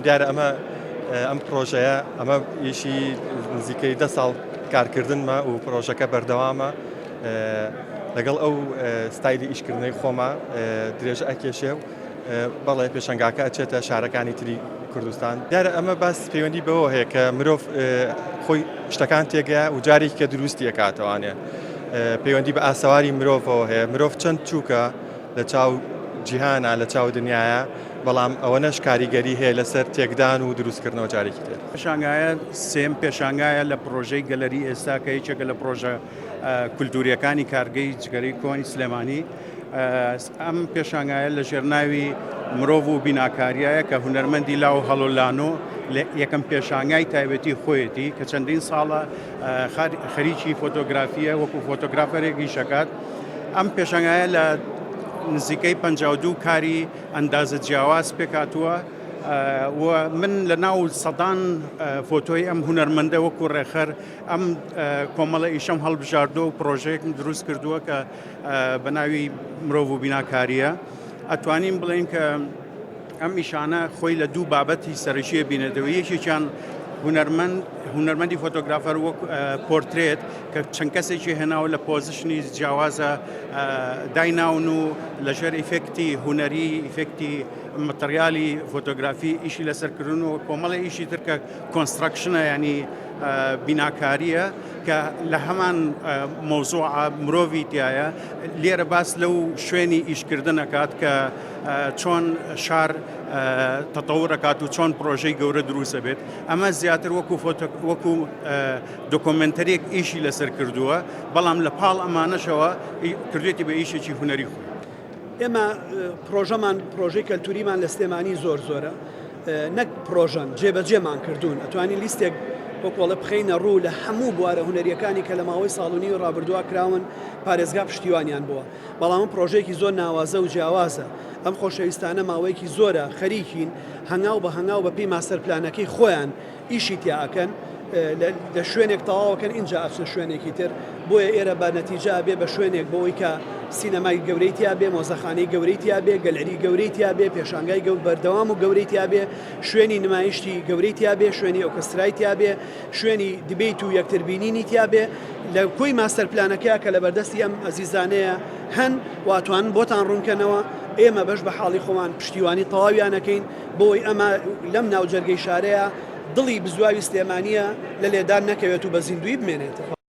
دیارە ئەم پرۆژەیە ئەمە ئیشی نزیکەی 10 ساڵ کارکردنمە و پرۆژەکە بەردەوامە لەگەڵ ئەو ستایلی ئیشکردنەوەی خۆمە درێژە ئەکێشێ و بەڵێ پێشەنگاکە ئەچێتە شارەکانی تری کوردستان. دیارە ئەمە باس پەیوەندی بەوە هەیە کە مرۆڤ خۆی شتەکان تێگەیە و جارێکی کە دروستی ئەکاتەوانێ پەیوەندی بە ئاسەواری مرۆڤەوە هەیە. مرۆڤ چەند چووکە لە چاو جیهانە لە چاو دنیاە، بەڵام ئەوەنەش کاریگەری هەیە لەسەر تێکدان و دروستکردنەوە جارێکی تر. پێشانگایە سێم پێشانگایە لە پرۆژەی گەلەری ئێستا کە هیچێکە لە پرۆژە کولتوریەکانی کارگەی جگەرەی کۆنی سلێمانی. ئەم پێشانگایە لە ژێرناوی مرۆڤ و بیناکاریایە کە هونەرمەندی لاو هەڵۆلانۆ یەکەم پێشانگای تایبەتی خۆیەتی کە چەندین ساڵە خەریکی فۆتۆگرافیە وەکو فۆتۆگرافەرێکی شەکات. ئەم پێشانگایە لە نزیکەی 52 کاری ئەندازە جیاواز پێکاتووە و من لە ناو سەدان فۆتۆی ئەم هونەرمەندە وەکو ڕێخەر ئەم کۆمەڵە ئیشەم هەڵبژاردووە و پرۆژەیەکم دروست کردووە کە بە ناوی مرۆڤ و بیناکاریە. ئەتوانین بڵێن کە ئەم ئیشانە خۆی لە دوو بابەتی سەرەکیە بینێتەوە. یەکێکیان هونەرمەندی فۆتۆگرافەر وەک پۆرترێت کە چەند کەسێکی هێناوە لە پۆزیشنی جیاوازە دایناون و لەژێر ئیفێکتی هونەری ئیفێکتی مەتریالی فۆتۆگرافی ئیشی لەسەرکردن و کۆمەڵی ئیشی تر کە کۆنستراکشنە ینی بیناکاریە کە لە هەمان مۆزوعە مرۆڤی تایە. لێرە باس لەو شوێنی ئیشکردنەکات کە چۆن شار تەتەوڕەکات و چۆن پرۆژەی گەورە دروستە بێت. ئەمە زیاتر وەکو دۆکۆمنتەرێک ئیشی لەسەر کردووە، بەڵام لە پاڵ ئەمانەشەوە کردوێتی بە ئیشێکی هونەری خۆی. ئێمە پرۆژەمان پرۆژەی کەلتوریمان لە سلێمانی زۆرە نەک پرۆژەن جێبەجێمان کردوون. ئەتوانین لیستێک وەکوڵە بخەینە ڕوو لە هەموو بوارە هونەریەکانی کە لە ماوەی ساڵونی و ڕابردووە کراون پارێزگا پشتیوانیان بووە، بەڵام پرۆژەیەکی زۆر ناوازە و جیاوازە. ئەم خۆشەویستانە ماوەیەکی زۆرە خەریکین هەنگاو بە پێی ماستەر پلانەکەی خۆیان ئیشی تیاکەن لە شوێنێک تەواوەکەن اینجا ئەچنە شوێنێکی تر. بۆیە ئێرە بە نەتیجە بێ بە شوێنێک بۆەوەی کە سینەمای گەورەیتیا بێ، مۆزەخانەی گەورەیتیا بێ، گەلەری گەورەیتیا بێ، پێشانگای بەردەوام و گەورەیتیا بێ، شوێنی نمایشتی گەورەیتیا بێ، شوێنی ئۆکسترایتیا بێ، شوێنی دیبیت و یەکتربینینیتیا بێ. لە کۆی ماستەر پلانەکەیە کە لە بەردەستی ئەم ئەزیزانەیە هەن واتوان بۆتان ڕوونکەنەوە. ئێمە بەش بە حاڵی خۆمان پشتیوانی تەواویانەکەین بۆی ئەمە لەم ناوجەرگەی شارەیە دڵی بزواوی سلێمانیە لە لێدان نەکەوێت و بە زیندوی بمێنێتەوە.